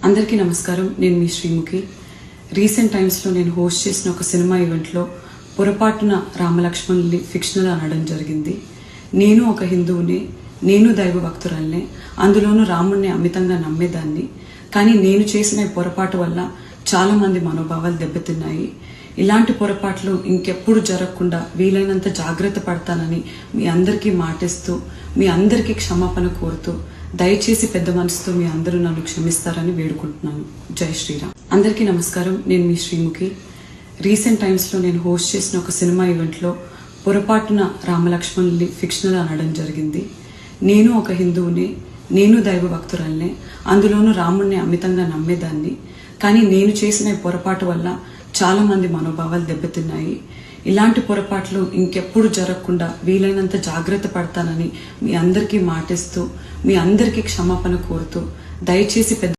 అందరికీ నమస్కారం. నేను మీ శ్రీముఖి. రీసెంట్ టైమ్స్లో నేను హోస్ట్ చేసిన ఒక సినిమా ఈవెంట్లో పొరపాటున రామలక్ష్మణుల్ని ఫిక్షనల్ అనడం జరిగింది. నేను ఒక హిందువుని, నేను దైవ భక్తురాల్ని, అందులోనూ రాముణ్ణి అమితంగా నమ్మేదాన్ని. కానీ నేను చేసిన ఈ పొరపాటు వల్ల చాలా మంది మనోభావాలు దెబ్బతిన్నాయి. ఇలాంటి పొరపాట్లు ఇంకెప్పుడు జరగకుండా వీలైనంత జాగ్రత్త పడతానని మీ అందరికీ మాటిస్తూ, మీ అందరికీ క్షమాపణ కోరుతూ, దయచేసి పెద్ద మనసుతో మీ అందరూ నన్ను క్షమిస్తారని వేడుకుంటున్నాను. జై శ్రీరామ్. అందరికీ నమస్కారం. నేను మీ శ్రీముఖి. రీసెంట్ టైమ్స్లో నేను హోస్ట్ చేసిన ఒక సినిమా ఈవెంట్లో పొరపాటున రామలక్ష్మణుల్ని ఫిక్షనల్ అనడం జరిగింది. నేను ఒక హిందువుని, నేను దైవ భక్తురాల్ని, అందులోనూ రాముణ్ణి అమితంగా నమ్మేదాన్ని. కానీ నేను చేసిన ఈ పొరపాటు వల్ల చాలా మంది మనోభావాలు దెబ్బతిన్నాయి. ఇలాంటి పొరపాట్లు ఇంకెప్పుడు జరగకుండా వీలైనంత జాగ్రత్త పడతానని మీ అందరికీ మాటిస్తూ, మీ అందరికీ క్షమాపణ కోరుతూ, దయచేసి పెద్ద